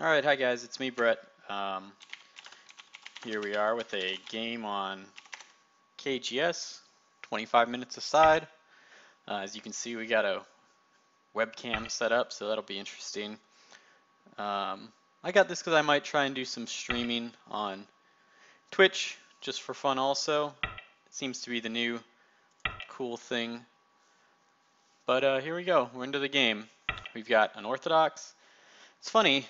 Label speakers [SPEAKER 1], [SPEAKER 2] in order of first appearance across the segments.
[SPEAKER 1] Alright, hi guys, it's me, Brett. Here we are with a game on KGS, 25 minutes aside. As you can see, we got a webcam set up, so that'll be interesting. I got this because I might try and do some streaming on Twitch, just for fun also. It seems to be the new cool thing. But here we go, we're into the game. We've got unorthodox. It's funny,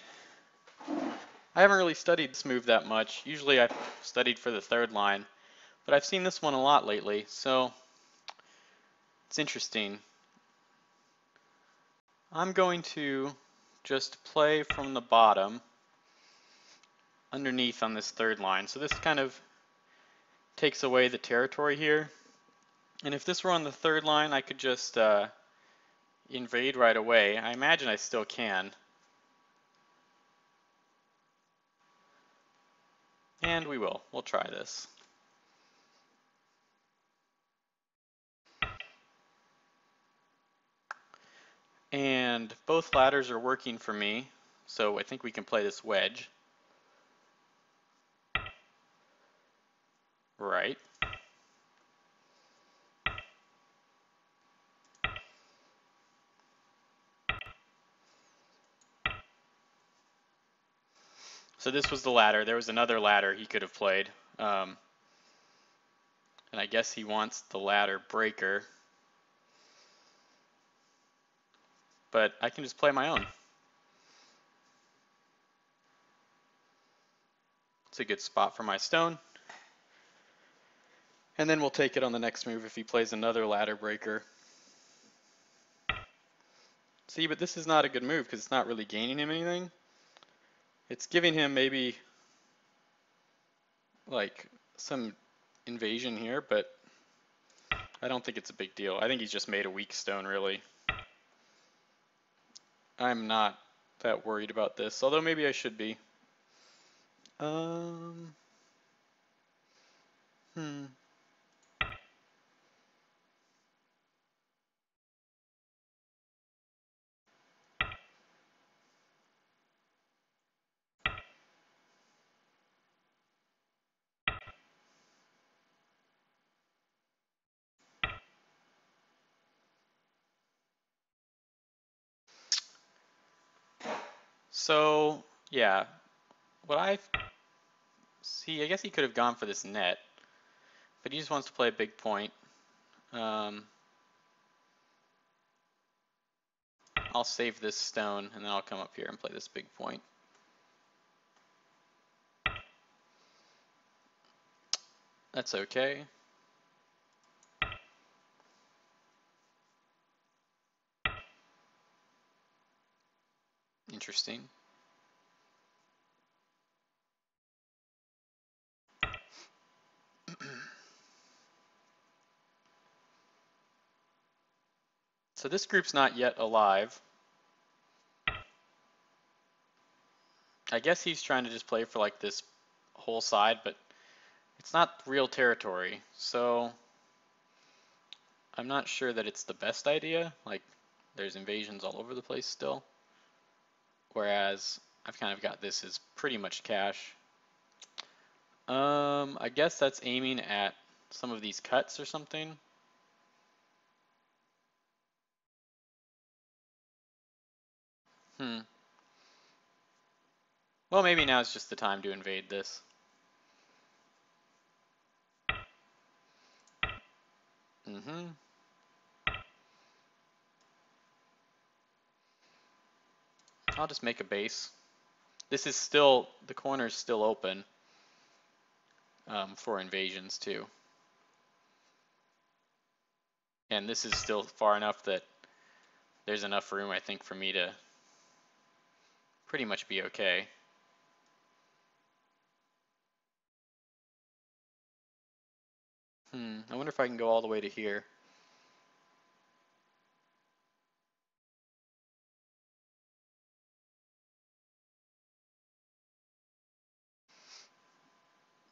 [SPEAKER 1] I haven't really studied this move that much. Usually I've studied for the third line, but I've seen this one a lot lately, so it's interesting. I'm going to just play from the bottom underneath on this third line. So this kind of takes away the territory here. And if this were on the third line, I could just invade right away. I imagine I still can. And we will. We'll try this. And both ladders are working for me, so I think we can play this wedge. Right. So this was the ladder. There was another ladder he could have played. And I guess he wants the ladder breaker. But I can just play my own. It's a good spot for my stone. And then we'll take it on the next move if he plays another ladder breaker. See, but this is not a good move because it's not really gaining him anything. It's giving him maybe like some invasion here, but I don't think it's a big deal. I think he's just made a weak stone, really. I'm not that worried about this, although maybe I should be. So, yeah, what I see, I guess he could have gone for this net, but he just wants to play a big point. I'll save this stone, and then I'll come up here and play this big point. That's okay. Interesting. So this group's not yet alive. I guess he's trying to just play for like this whole side, but it's not real territory. So I'm not sure that it's the best idea. Like there's invasions all over the place still. Whereas I've kind of got this as pretty much cash. I guess that's aiming at some of these cuts or something. Well, maybe now is just the time to invade this. I'll just make a base. This is still, the corner's still open for invasions too. And this is still far enough that there's enough room, I think, for me to pretty much be okay. I wonder if I can go all the way to here.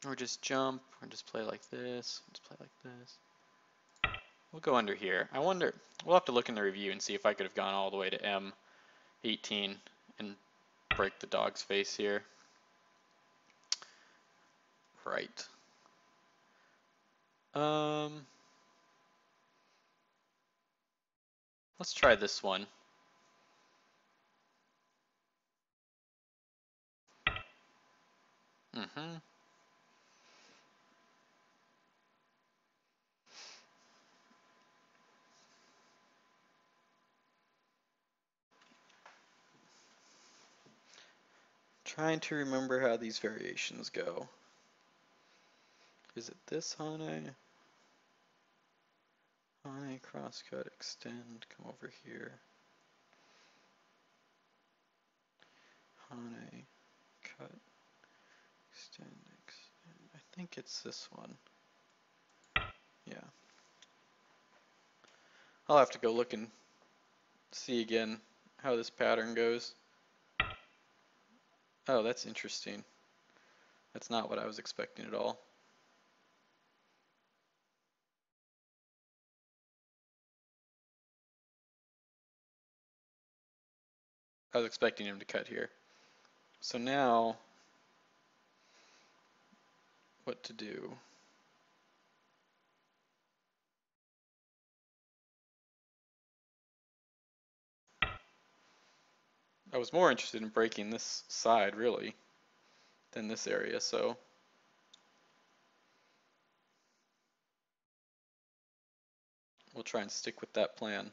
[SPEAKER 1] Or just jump, or just play like this, just play like this. We'll go under here. I wonder, we'll have to look in the review and see if I could have gone all the way to M18 and break the dog's face here. Right. Let's try this one. Trying to remember how these variations go. Is it this Hane? Hane, crosscut, extend, come over here. Hane, cut, extend, extend. I think it's this one. Yeah. I'll have to go look and see again how this pattern goes. Oh, that's interesting. That's not what I was expecting at all. I was expecting him to cut here. So now, what to do? I was more interested in breaking this side, really, than this area, so. We'll try and stick with that plan.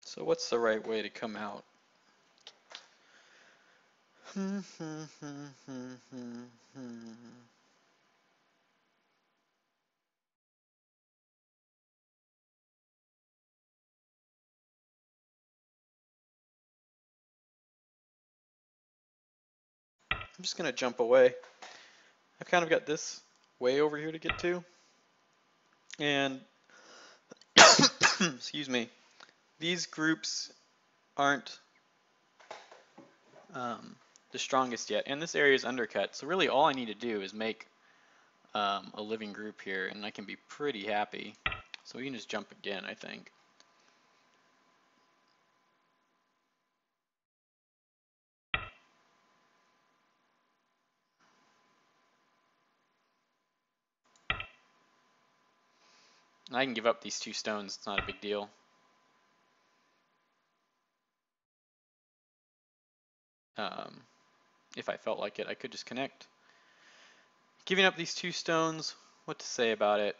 [SPEAKER 1] So what's the right way to come out? I'm just gonna jump away. I've kind of got this way over here to get to, and excuse me, these groups aren't the strongest yet, and this area is undercut, so really all I need to do is make a living group here, and I can be pretty happy. So we can just jump again, I think. And I can give up these 2 stones, it's not a big deal. If I felt like it, I could just connect. Giving up these 2 stones, what to say about it?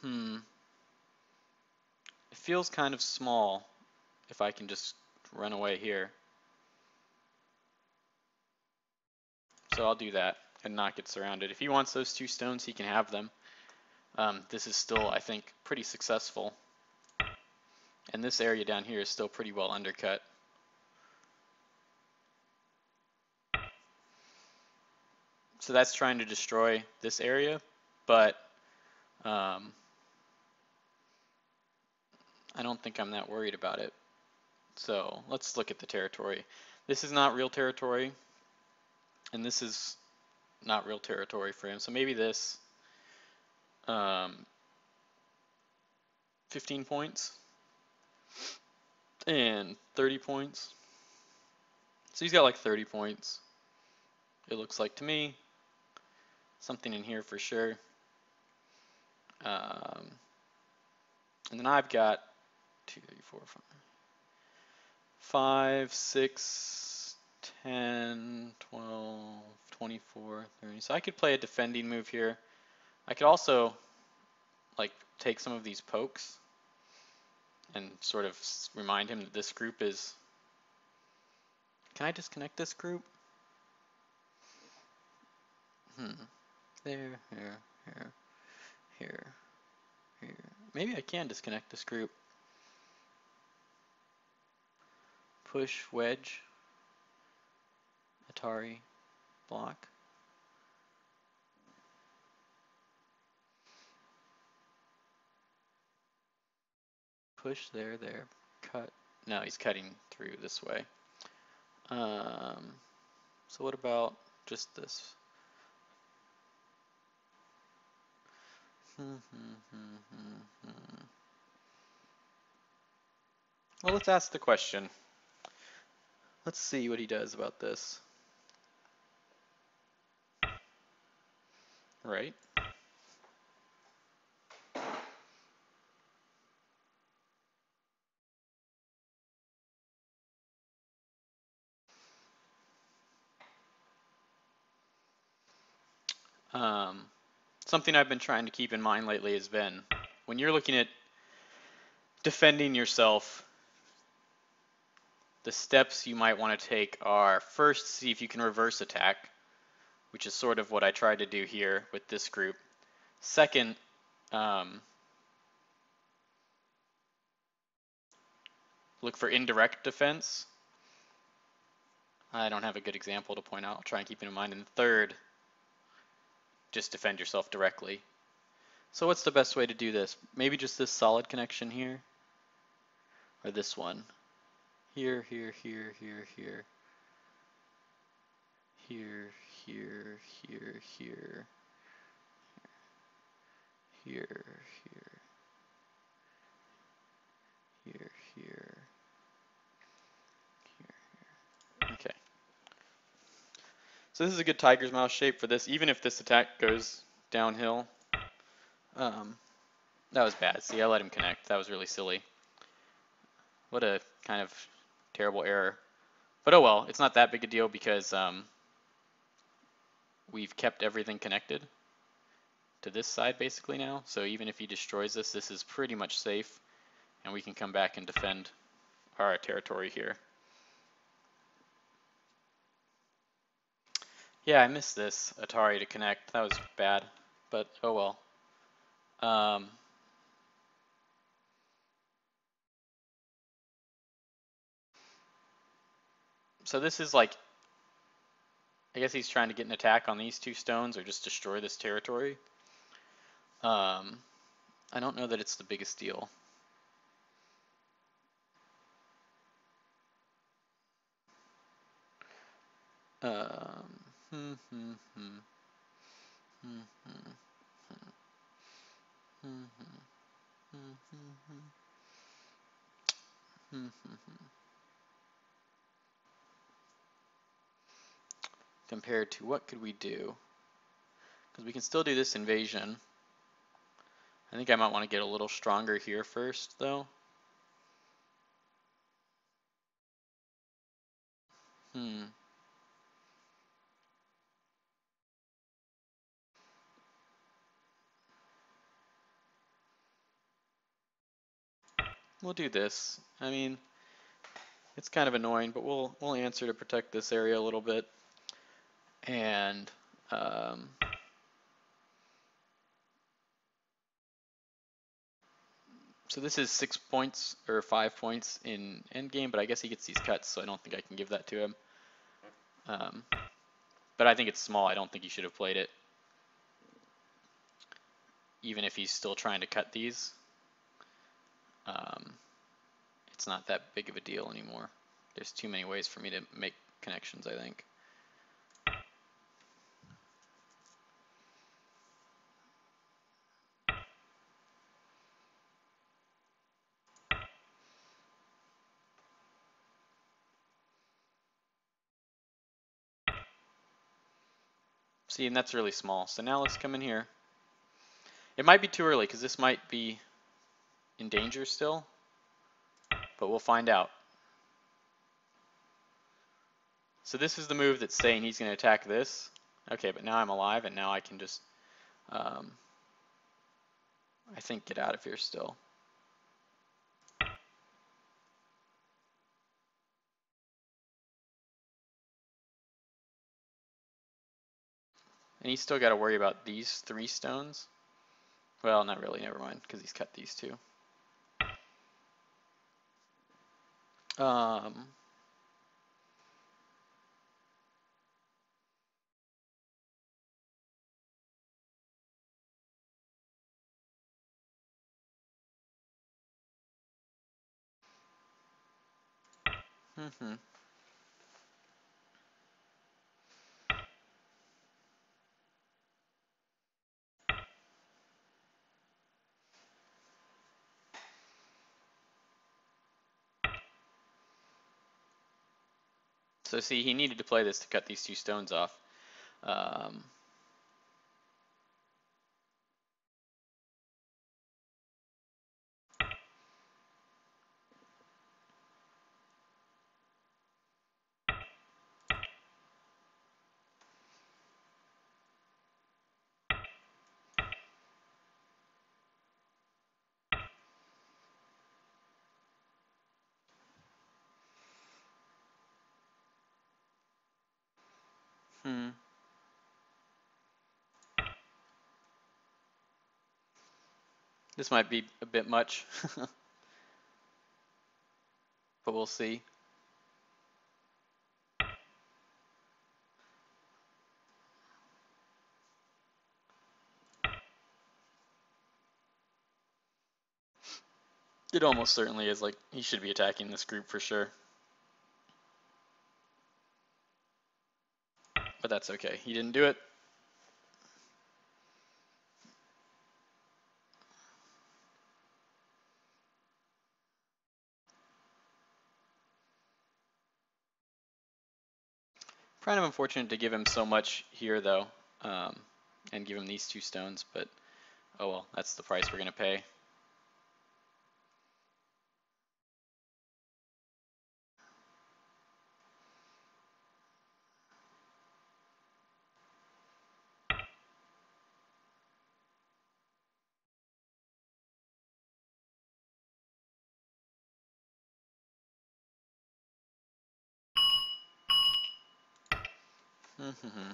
[SPEAKER 1] It feels kind of small if I can just run away here. So I'll do that and not get surrounded. If he wants those 2 stones, he can have them. This is still, I think, pretty successful. And this area down here is still pretty well undercut. So that's trying to destroy this area, but I don't think I'm that worried about it. So let's look at the territory. This is not real territory, and this is not real territory for him. So maybe this 15 points and 30 points. So he's got like 30 points. It looks like to me. Something in here for sure. And then I've got 2, 3, 4, 5, 6, 10, 12, 24, 30. So I could play a defending move here. I could also like take some of these pokes and sort of remind him that this group is. Can I disconnect this group? There, here, here, Here, here. Maybe I can disconnect this group. Push, wedge, Atari, block. Push there, there, cut. No, he's cutting through this way. So what about just this? Well, let's ask the question. Let's see what he does about this. Right? Something I've been trying to keep in mind lately has been when you're looking at defending yourself, the steps you might want to take are first, see if you can reverse attack, which is sort of what I tried to do here with this group. Second, look for indirect defense. I don't have a good example to point out. I'll try and keep it in mind. And third, just defend yourself directly. So what's the best way to do this? Maybe just this solid connection here, or this one. Here, here, here, here, here. Here, here, here, here. Here, here. Here, here. Here. Okay. So this is a good tiger's mouse shape for this, even if this attack goes downhill. That was bad. See, I let him connect. That was really silly. What a kind of terrible error. But oh well, it's not that big a deal because we've kept everything connected to this side basically now. So even if he destroys this, this is pretty much safe, and we can come back and defend our territory here. Yeah, I missed this Atari to connect. That was bad, but oh well. So this is like, I guess he's trying to get an attack on these two stones or just destroy this territory. I don't know that it's the biggest deal. Compared to what could we do? Because we can still do this invasion. I think I might want to get a little stronger here first, though. We'll do this. I mean, it's kind of annoying, but we'll answer to protect this area a little bit. And so this is 6 points or 5 points in endgame, but I guess he gets these cuts, so I don't think I can give that to him. But I think it's small. I don't think he should have played it, even if he's still trying to cut these. It's not that big of a deal anymore. There's too many ways for me to make connections, I think. See, and that's really small. So now let's come in here. It might be too early because this might be in danger still, but we'll find out. So this is the move that's saying he's going to attack this. Okay, but now I'm alive, and now I can just, I think, get out of here still. And he's still got to worry about these 3 stones. Well, not really, never mind, because he's cut these two. Um, hmm So see, he needed to play this to cut these two stones off. Um, hmm. This might be a bit much, but we'll see. It almost certainly is like he should be attacking this group for sure. But that's okay. He didn't do it. Kind of unfortunate to give him so much here though, and give him these two stones, but oh well, that's the price we're gonna pay. Hmm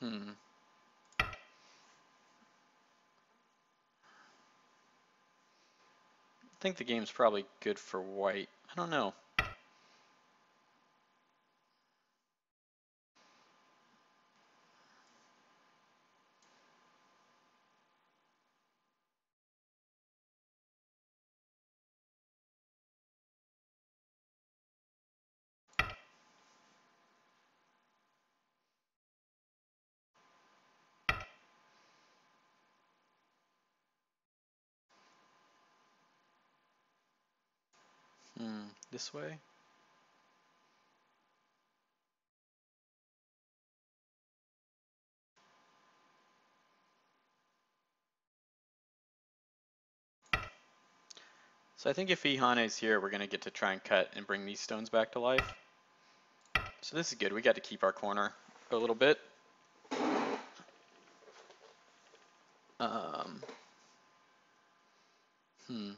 [SPEAKER 1] Hmm. I think the game's probably good for white. I don't know. This way? So I think if Ihane is here, we're gonna get to try and cut and bring these stones back to life. So this is good. We got to keep our corner a little bit. Um, hmm.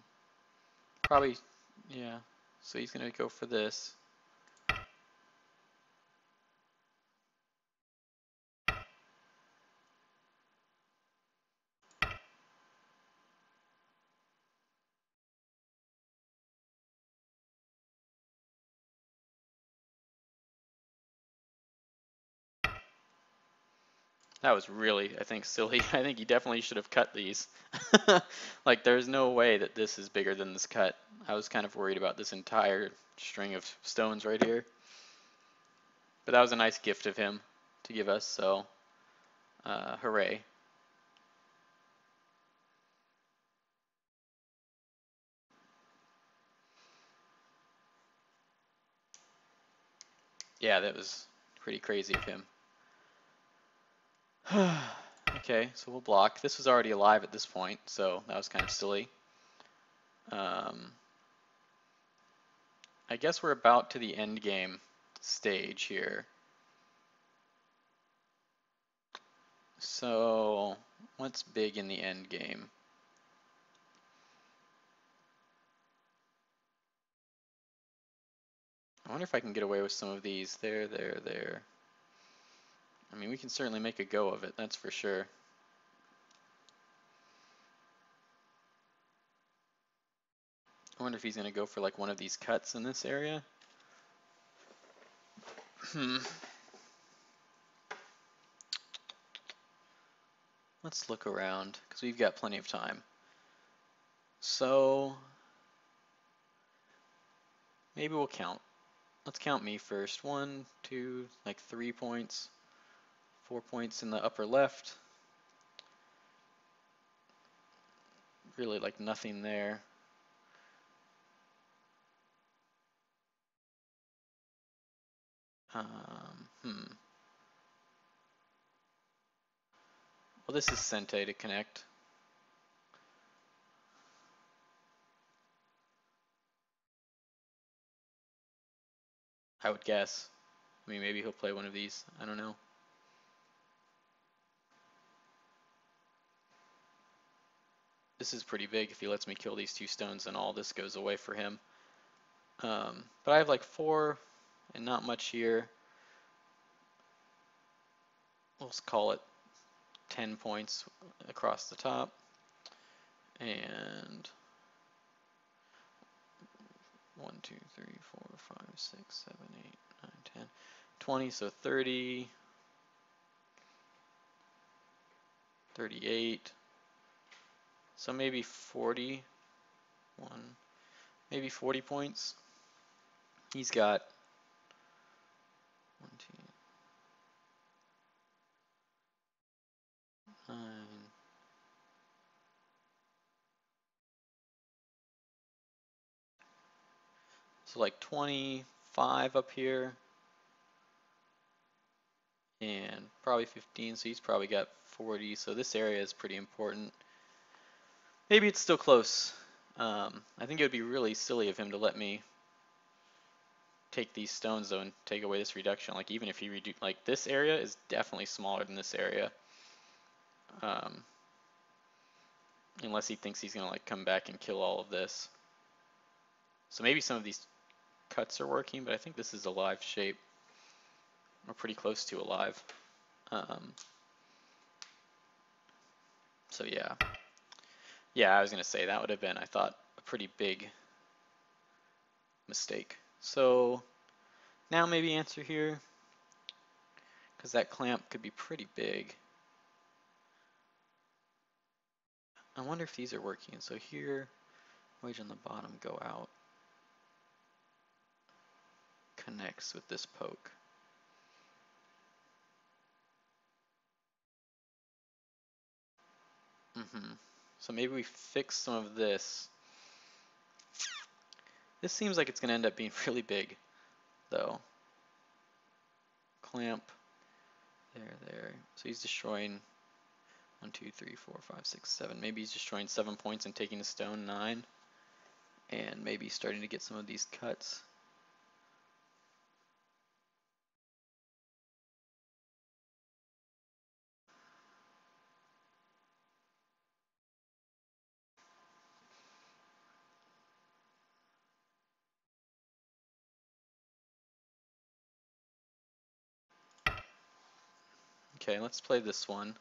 [SPEAKER 1] Probably, yeah. So he's gonna go for this. That was really, I think, silly. I think he definitely should have cut these. Like, there's no way that this is bigger than this cut. I was kind of worried about this entire string of stones right here. But that was a nice gift of him to give us, so hooray. Yeah, that was pretty crazy of him. Okay, so we'll block. This was already alive at this point, so that was kind of silly. I guess we're about to the end game stage here. So, what's big in the end game? I wonder if I can get away with some of these. There. I mean, we can certainly make a go of it, that's for sure. I wonder if he's going to go for like one of these cuts in this area. Let's look around, because we've got plenty of time. So, maybe we'll count. Let's count me first. 1, 2, like 3 points. 4 points in the upper left. Really like nothing there. Well, this is Sente to connect. I would guess. I mean, maybe he'll play one of these. I don't know. This is pretty big. If he lets me kill these 2 stones, then all this goes away for him. But I have like 4 and not much here. Let's call it 10 points across the top. And 1, 2, 3, 4, 5, 6, 7, 8, 9, 10, 20, so 30, 38, so maybe 41, maybe 40 points. He's got 1, 2, 9, so like 25 up here, and probably 15, so he's probably got 40, so this area is pretty important. Maybe it's still close. I think it would be really silly of him to let me take these stones though and take away this reduction. Like even if he like this area is definitely smaller than this area. Unless he thinks he's gonna like come back and kill all of this. So maybe some of these cuts are working, but I think this is a live shape. We're pretty close to alive. So yeah. Yeah, I was gonna say that would have been, I thought, a pretty big mistake. So now maybe answer here, because that clamp could be pretty big. I wonder if these are working. So here, wedge on the bottom, go out, connects with this poke. So maybe we fix some of this. This seems like it's going to end up being really big, though. Clamp, there. So he's destroying 1, 2, 3, 4, 5, 6, 7. Maybe he's destroying 7 points and taking a stone, 9. And maybe starting to get some of these cuts. Okay, let's play this one.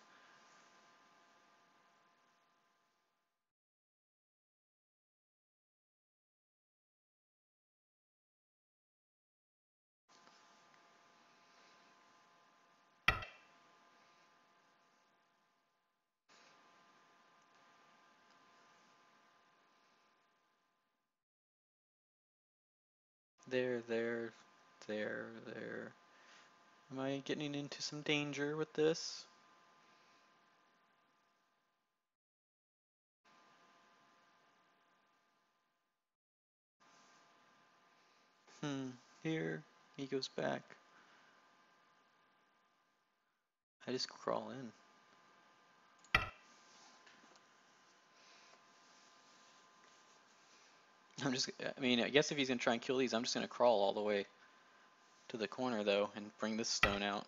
[SPEAKER 1] There. Am I getting into some danger with this? Here, he goes back. I just crawl in. I mean, I guess if he's gonna try and kill these, I'm just gonna crawl all the way to the corner though and bring this stone out.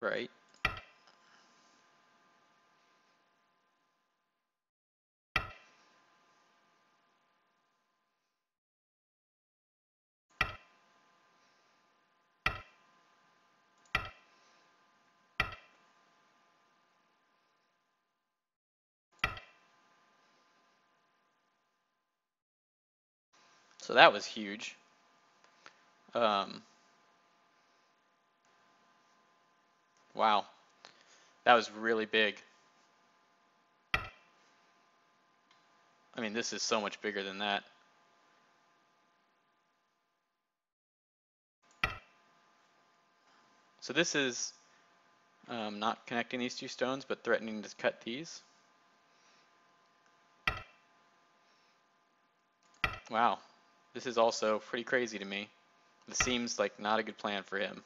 [SPEAKER 1] Right. So that was huge. Wow. That was really big. I mean, this is so much bigger than that. So this is not connecting these two stones, but threatening to cut these. Wow. This is also pretty crazy to me. This seems like not a good plan for him.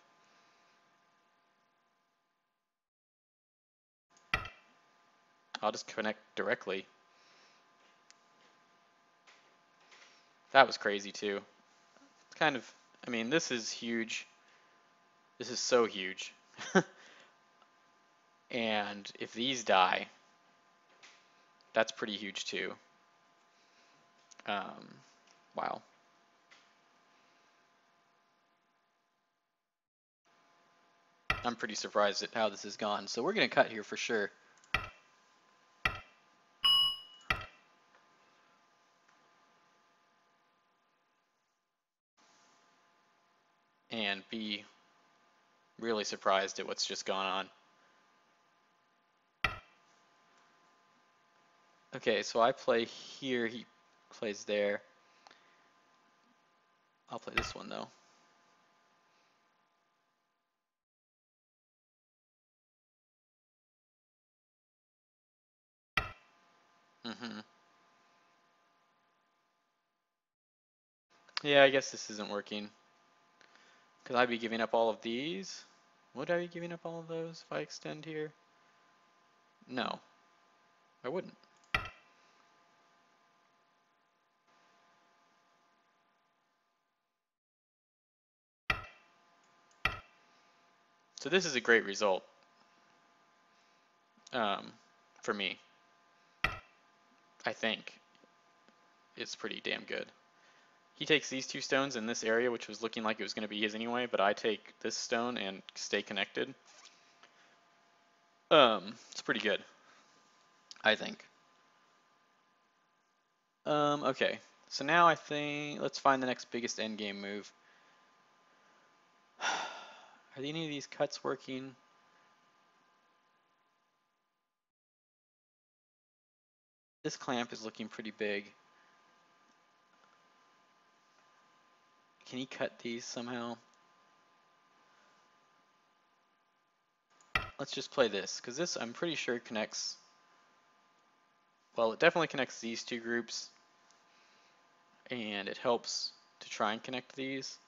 [SPEAKER 1] I'll just connect directly. That was crazy too. It's kind of, I mean, this is huge. This is so huge. And if these die, that's pretty huge too. Wow. I'm pretty surprised at how this has gone. So we're going to cut here for sure. And be really surprised at what's just gone on. Okay, so I play here, he plays there. I'll play this one though. Yeah, I guess this isn't working. Because I'd be giving up all of these. Would I be giving up all of those if I extend here? No, I wouldn't. So this is a great result for me. I think it's pretty damn good. He takes these two stones in this area, which was looking like it was going to be his anyway, but I take this stone and stay connected. It's pretty good, I think. Okay, so now I think let's find the next biggest endgame move. Are any of these cuts working? This clamp is looking pretty big. Can he cut these somehow? Let's just play this, because this I'm pretty sure connects, well, it definitely connects these two groups, and it helps to try and connect these.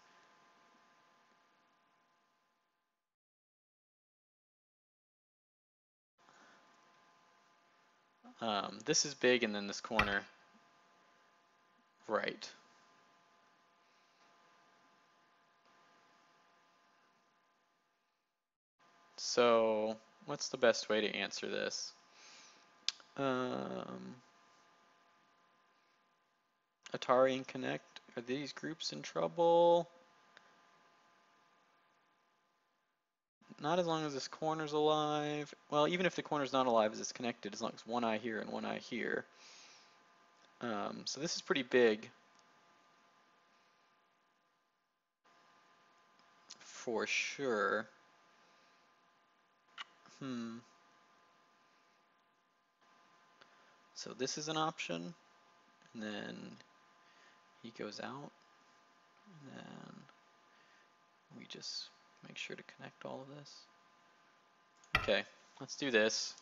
[SPEAKER 1] This is big, and then this corner. Right. So, what's the best way to answer this? Atari and Connect, are these groups in trouble? Not as long as this corner's alive. Well, even if the corner's not alive, as it's connected, as long as one eye here and one eye here. So this is pretty big. For sure. So this is an option, and then he goes out, and then we just make sure to connect all of this. Okay, let's do this.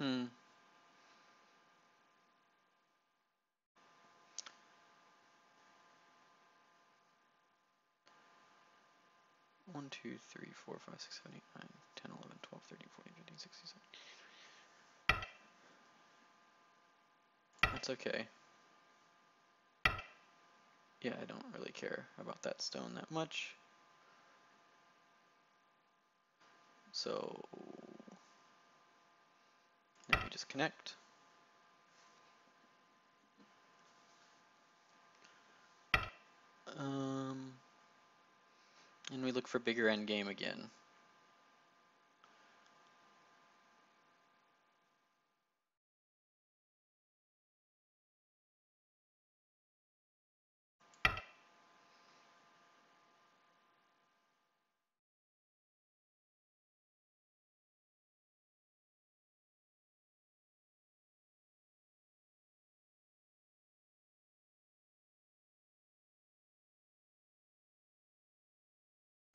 [SPEAKER 1] Hmm. One, 2, 3, 4, 5, 6, 7, 8, 9, 10, 11, 12, 13, 14, 15, 16, 17. That's okay. Yeah, I don't really care about that stone that much. So now we just connect. And we look for bigger end game again.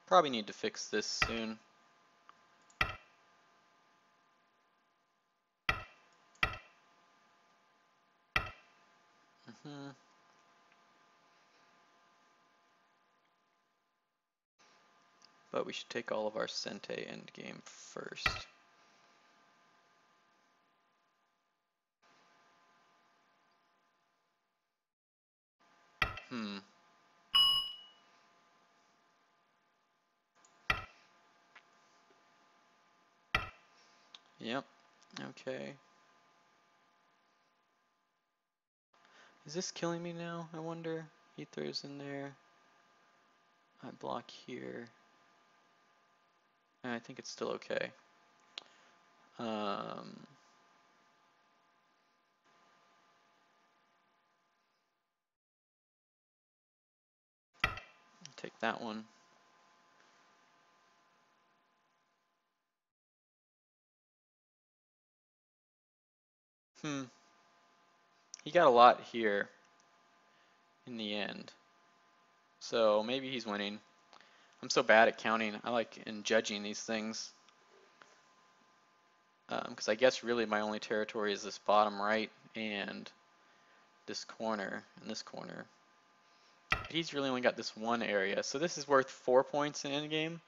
[SPEAKER 1] Probably need to fix this soon. But we should take all of our Sente endgame first. Yep. Okay. Is this killing me now, I wonder? He throws in there. I block here. I think it's still okay. Take that one. He got a lot here in the end. So maybe he's winning. I'm so bad at counting. I like in judging these things. Because I guess really my only territory is this bottom right and this corner and this corner. But he's really only got this one area. So this is worth 4 points in endgame.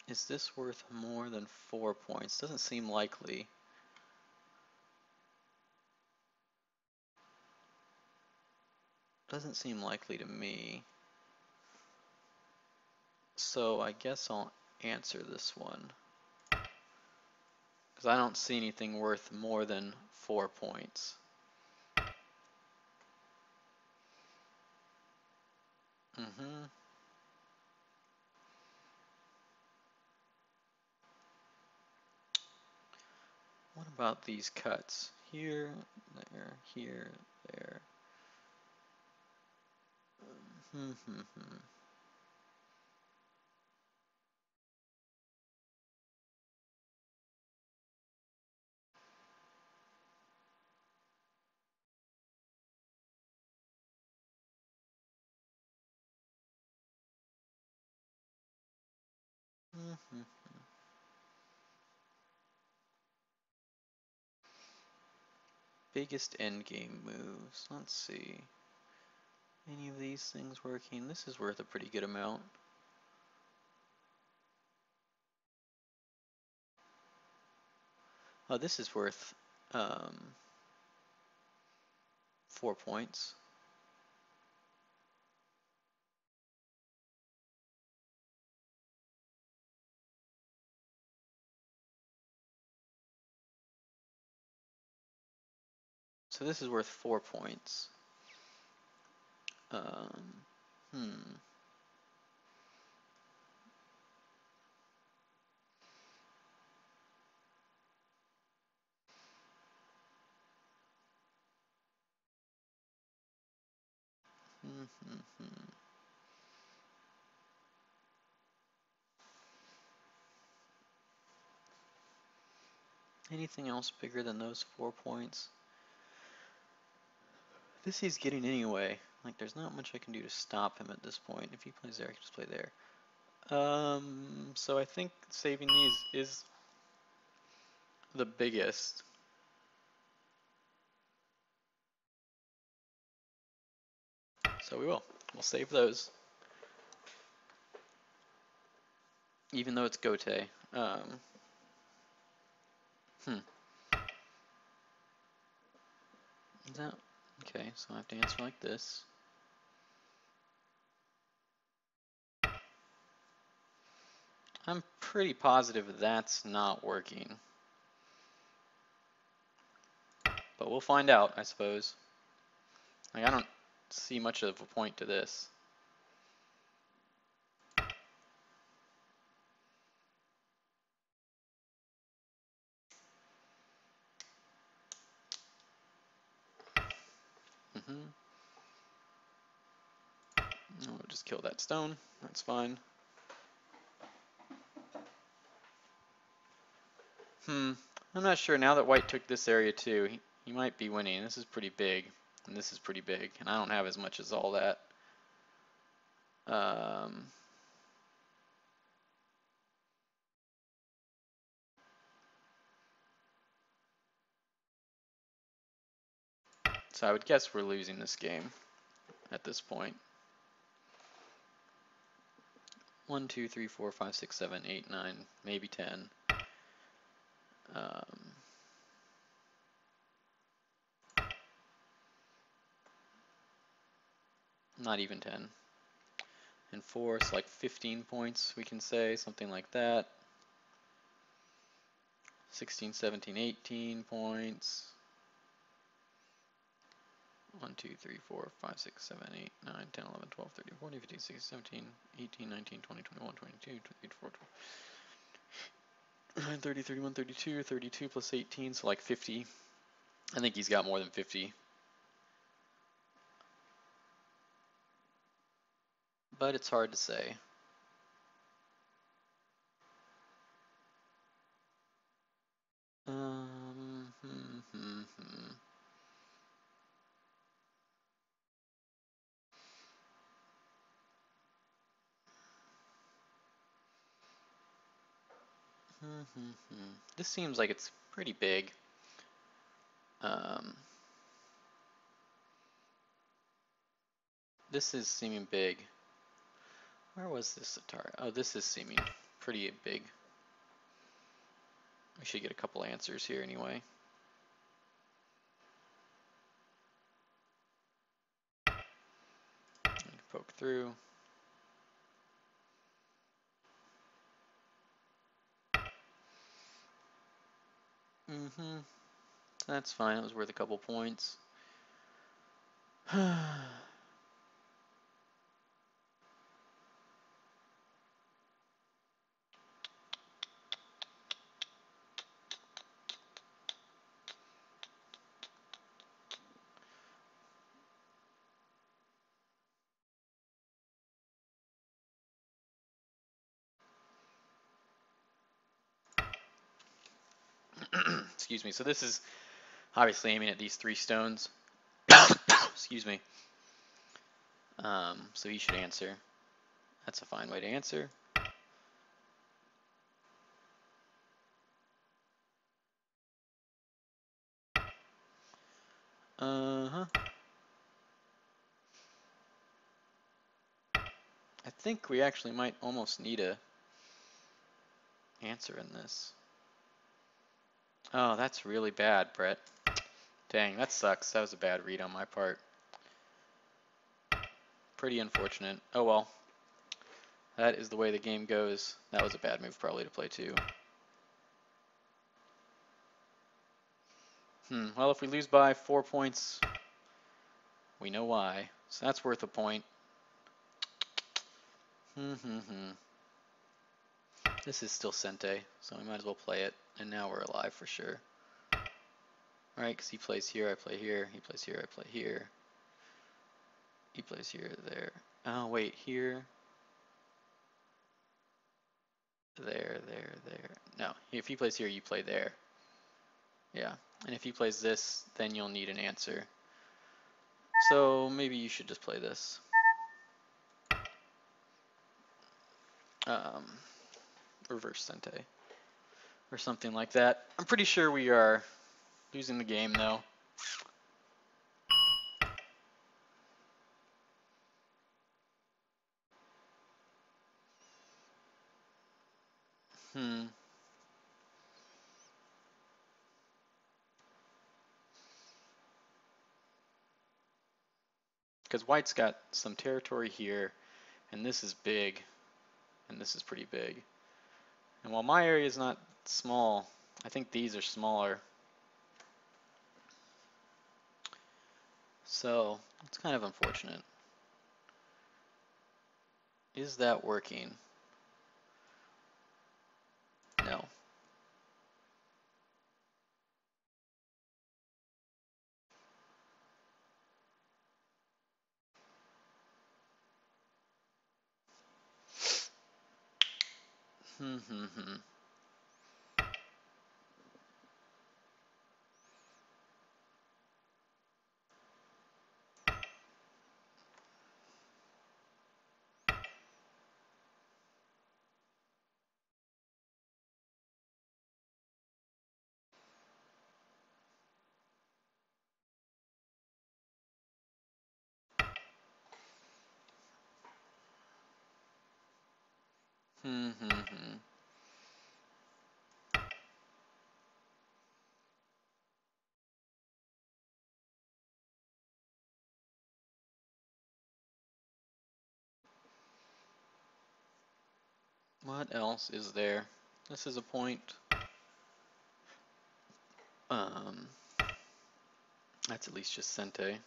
[SPEAKER 1] Is this worth more than 4 points? Doesn't seem likely. Doesn't seem likely to me. So I guess I'll answer this one. Because I don't see anything worth more than 4 points. What about these cuts? Here, there, here, there. Biggest endgame moves. Let's see. Any of these things working? This is worth a pretty good amount. Oh, this is worth 4 points. So this is worth 4 points. Anything else bigger than those 4 points? This he's getting anyway. Like, there's not much I can do to stop him at this point. If he plays there, I can just play there. So I think saving these is the biggest. So we'll save those. Even though it's Gote. Hmm. Is that okay? So I have to answer like this. I'm pretty positive that's not working. But we'll find out, I suppose. Like, I don't see much of a point to this. We'll just kill that stone. That's fine. I'm not sure. Now that white took this area too, he might be winning. This is pretty big, and this is pretty big, and I don't have as much as all that. So I would guess we're losing this game at this point. 1, 2, 3, 4, 5, 6, 7, 8, 9, maybe 10. Not even 10. And 4, so like 15 points, we can say, something like that. 16, 17, 18 points. 1, 2, 3, 4, 5, 6, 7, 8, 9, 10, 11, 12, 13, 14, 15, 16, 17, 18, 19, 20, 21, 22, 23, 24, 29, 30, 31, 32, 32 plus 18, so like 50. I think he's got more than 50. But it's hard to say. This seems like it's pretty big. This is seeming big. Where was this Atari? Oh, this is seeming pretty big. We should get a couple answers here anyway. Poke through. That's fine. It was worth a couple points. Excuse me. So this is obviously aiming at these 3 stones. Excuse me. So he should answer. That's a fine way to answer. I think we actually might almost need a answer in this. Oh, that's really bad, Brett. Dang, that sucks. That was a bad read on my part. Pretty unfortunate. Oh well. That is the way the game goes. That was a bad move probably to play too. Well, if we lose by 4 points, we know why. So that's worth a point. This is still Sente, so we might as well play it. And now we're alive for sure. Right, because he plays here, I play here. He plays here, I play here. He plays here, there. Oh, wait, here. There. No, if he plays here, you play there. Yeah, and if he plays this, then you'll need an answer. So maybe you should just play this. um, reverse sente or something like that. I'm pretty sure we are losing the game though. Because white's got some territory here, and this is big, and this is pretty big. And while my area is not small, I think these are smaller. So it's kind of unfortunate. Is that working? No. What else is there? This is a point. That's at least just sente.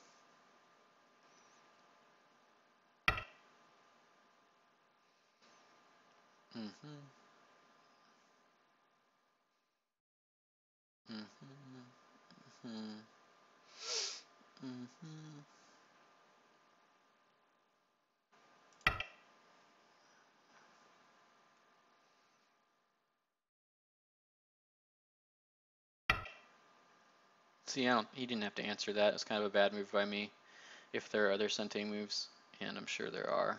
[SPEAKER 1] See, he didn't have to answer that. It's kind of a bad move by me. If there are other sente moves, and I'm sure there are.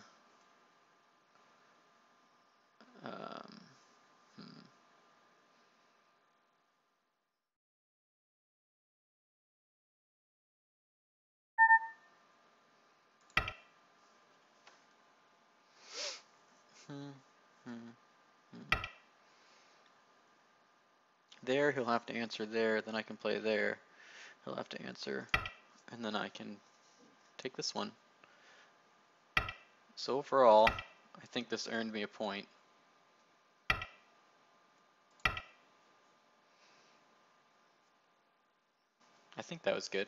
[SPEAKER 1] There, he'll have to answer there, then I can play there. He'll have to answer, and then I can take this one. So overall, I think this earned me a point. I think that was good.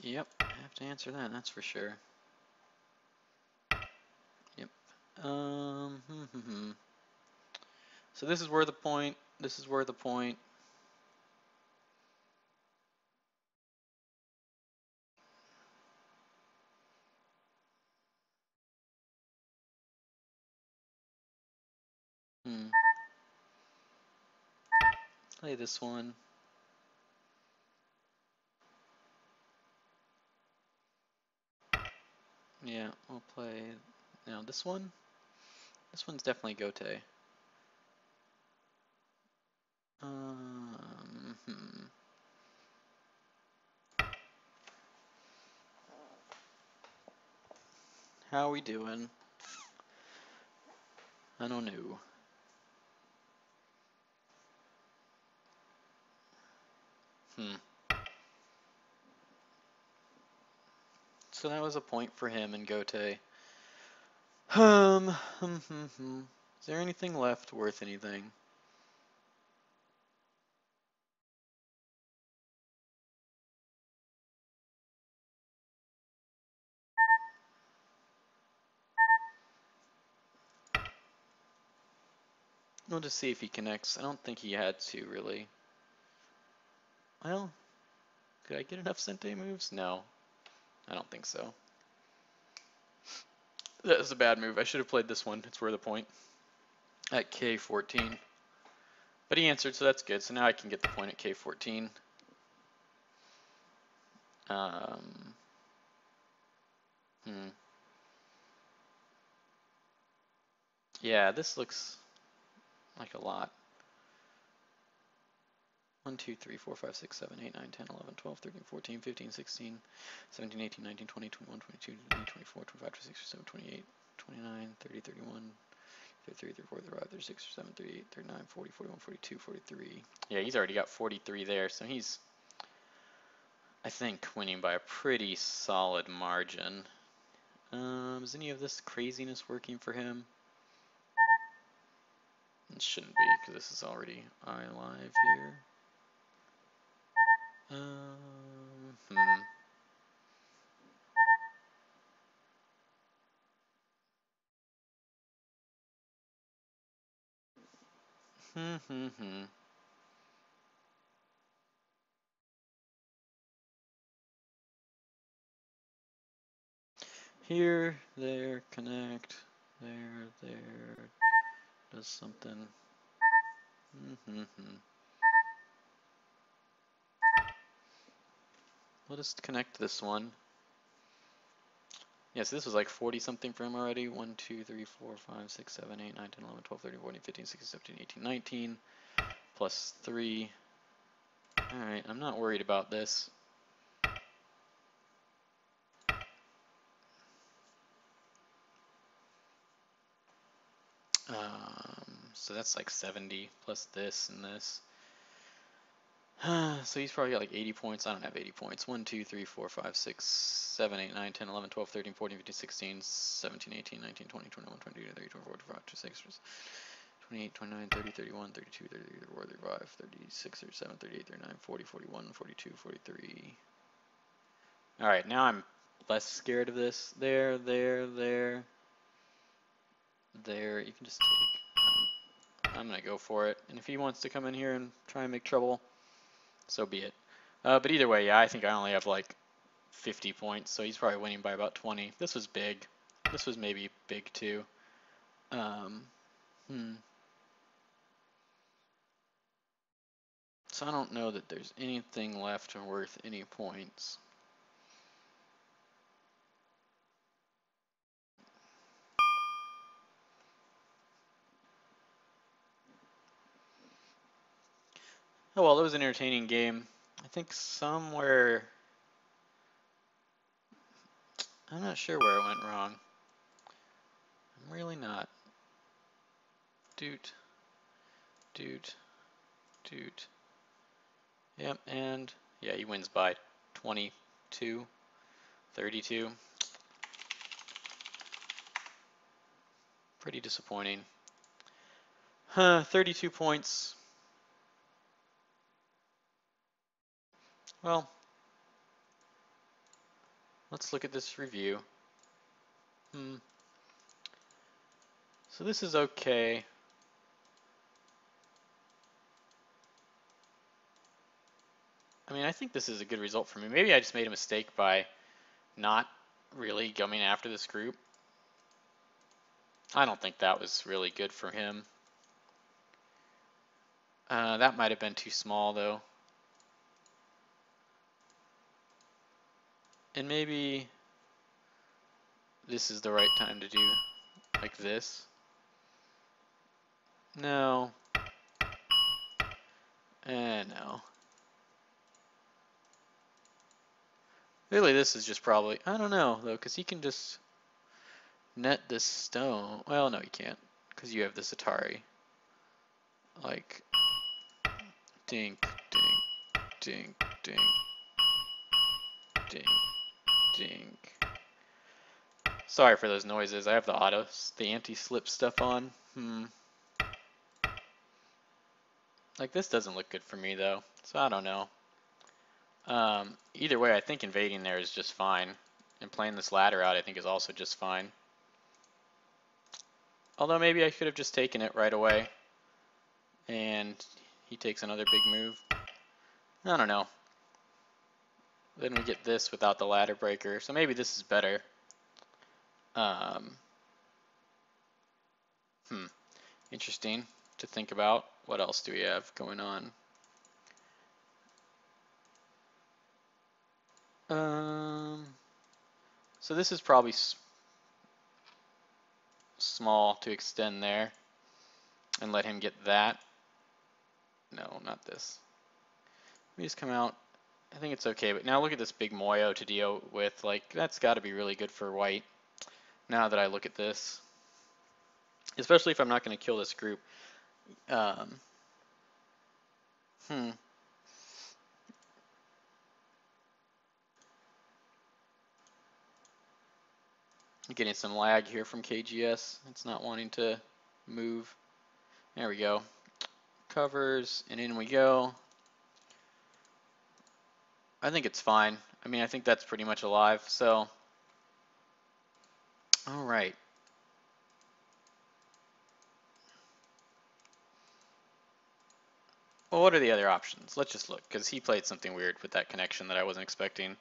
[SPEAKER 1] Yep, I have to answer that, that's for sure. Yep. So this is where the point, this is where the point. Play this one. Yeah, we'll play, now this one. This one's definitely gote. How are we doing? I don't know. So that was a point for him in gote. Is there anything left worth anything? We'll just see if he connects. I don't think he had to, really. Well, could I get enough sente moves? No, I don't think so. That was a bad move. I should have played this one. It's worth a point at K14. But he answered, so that's good. So now I can get the point at K14. Yeah, this looks like a lot. 1, 2, 3, 4, 5, 6, 7, 8, 9, 10, 11, 12, 13, 14, 15, 16, 17, 18, 19, 20, 21, 22, 23, 24, 25, 26, 27, 28, 29, 30, 31, 33, 34, 35, 36, 37, 38, 39, 40, 41, 42, 43. Yeah, he's already got 43 there, so he's, I think, winning by a pretty solid margin. Is any of this craziness working for him? It shouldn't be, because this is already iLive here. Here, there, connect, there, does something. Let us connect this one. Yeah, so this was like 40 something for him already. 1, 2, 3, 4, 5, 6, 7, 8, 9, 10, 11, 12, 13, 14, 15, 16, 17, 18, 19. Plus 3. Alright, I'm not worried about this. So that's like 70 plus this and this. So he's probably got like 80 points. I don't have 80 points. 1, 2, 3, 4, 5, 6, 7, 8, 9, 10, 11, 12, 13, 14, 15, 16, 17, 18, 19, 20, 21, 22, 23, 24, 25, 26, 28, 29, 30, 31, 32, 33, 34, 35, 36, 37, 38, 39, 40, 41, 42, 43. Alright, now I'm less scared of this. There. You can just take. I'm going to go for it. And if he wants to come in here and try and make trouble, so be it. But either way, yeah, I think I only have like 50 points, so he's probably winning by about 20. This was big. This was maybe big too. So I don't know that there's anything left worth any points. Oh well, it was an entertaining game. I think somewhere, I'm not sure where it went wrong. I'm really not. Doot. Yep, and yeah, he wins by 22, 32. Pretty disappointing. 32 points. Well, let's look at this review. So this is okay. I mean, I think this is a good result for me. Maybe I just made a mistake by not really going after this group. I don't think that was really good for him. That might have been too small though. And maybe this is the right time to do like this. No. No. Really, this is just probably, I don't know though, because he can just net this stone. Well, no, he can't, because you have this Atari. Like, dink, dink, dink, dink, dink, dink. Sorry for those noises. I have the anti-slip stuff on. Like, this doesn't look good for me though, so I don't know. Either way, I think invading there is just fine, and playing this ladder out I think is also just fine. Although maybe I could have just taken it right away, and he takes another big move. I don't know. Then we get this without the ladder breaker, so maybe this is better. Interesting to think about. What else do we have going on? So this is probably small to extend there and let him get that. No, not this. Let me just come out. I think it's okay, but now look at this big moyo to deal with. Like, that's got to be really good for white, now that I look at this. Especially if I'm not going to kill this group. Getting some lag here from KGS. It's not wanting to move. There we go. Covers, and in we go. I think it's fine. I mean, I think that's pretty much alive, so. All right. Well, what are the other options? Let's just look, because he played something weird with that connection that I wasn't expecting.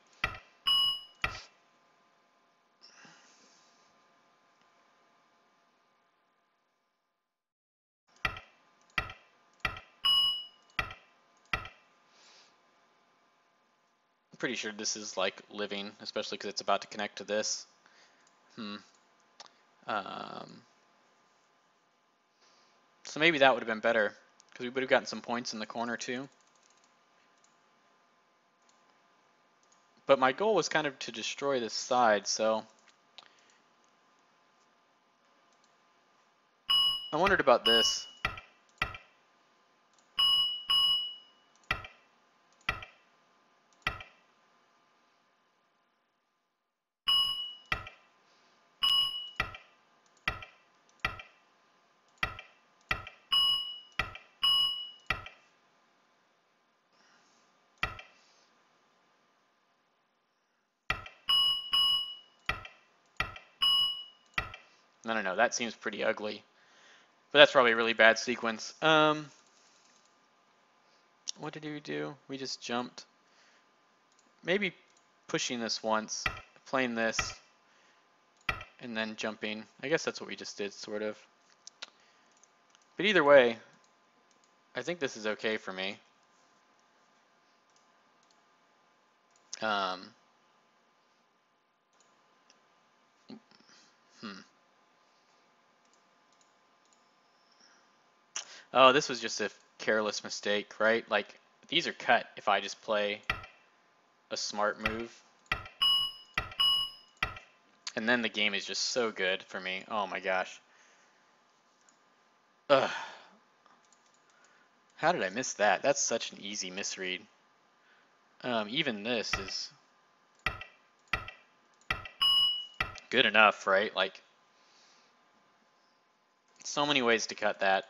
[SPEAKER 1] I'm pretty sure this is like living, especially because it's about to connect to this. So maybe that would have been better, because we would have gotten some points in the corner too. But my goal was kind of to destroy this side, so I wondered about this. No, that seems pretty ugly. But that's probably a really bad sequence. What did we do? We just jumped. Maybe pushing this once, playing this, and then jumping. I guess that's what we just did, sort of. But either way, I think this is okay for me. Oh, this was just a careless mistake, right? Like, these are cut if I just play a smart move. And then the game is just so good for me. Oh my gosh. Ugh. How did I miss that? That's such an easy misread. Even this is good enough, right? Like, so many ways to cut that.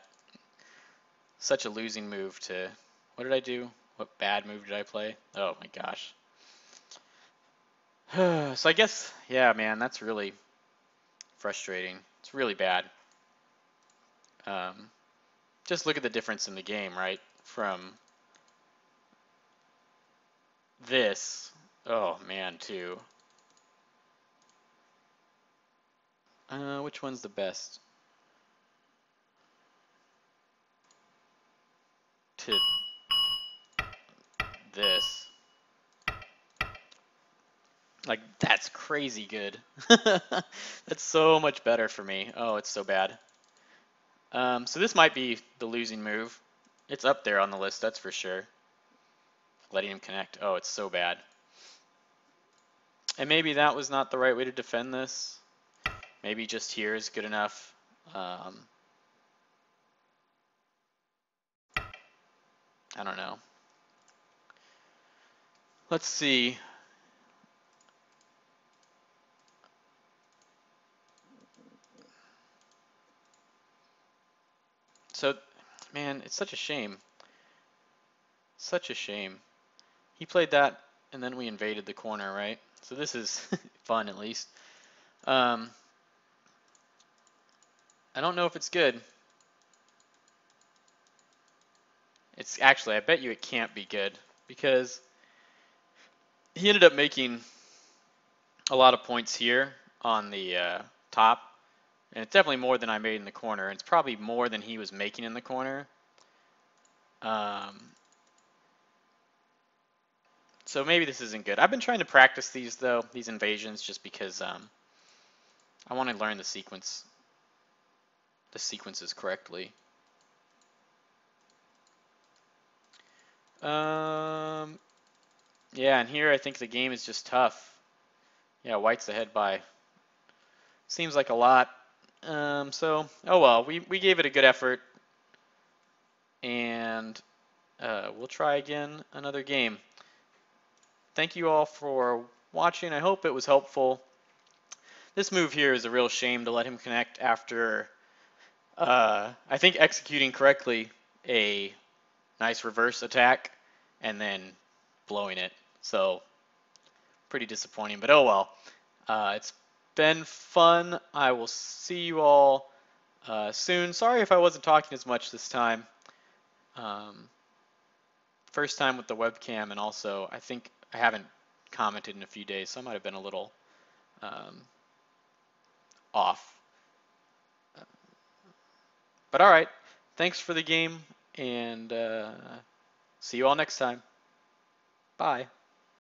[SPEAKER 1] Such a losing move to... What did I do? What bad move did I play? Oh my gosh. So I guess, yeah, man, that's really frustrating. It's really bad. Just look at the difference in the game, right? From this, oh man, to which one's the best? To this. Like, that's crazy good. That's so much better for me. Oh, it's so bad. So this might be the losing move. It's up there on the list, that's for sure. Letting him connect. Oh, it's so bad. And maybe that was not the right way to defend this. Maybe just here is good enough. I don't know. Let's see. So, man, it's such a shame. Such a shame. He played that, and then we invaded the corner, right? So this is fun, at least. I don't know if it's good. It's actually, I bet you it can't be good, because he ended up making a lot of points here on the top, And it's definitely more than I made in the corner. It's probably more than he was making in the corner. So maybe this isn't good. I've been trying to practice these though, these invasions, just because I want to learn the sequences correctly. Yeah, and here I think the game is just tough. Yeah, white's ahead by, seems like a lot. So, oh well, we gave it a good effort, and we'll try again another game. Thank you all for watching. I hope it was helpful. This move here is a real shame to let him connect after, I think, executing correctly a nice reverse attack and then blowing it. So pretty disappointing, but oh well. It's been fun. I will see you all soon. Sorry if I wasn't talking as much this time. First time with the webcam, and also I think I haven't commented in a few days, so I might have been a little off. But all right, thanks for the game, and see you all next time. Bye.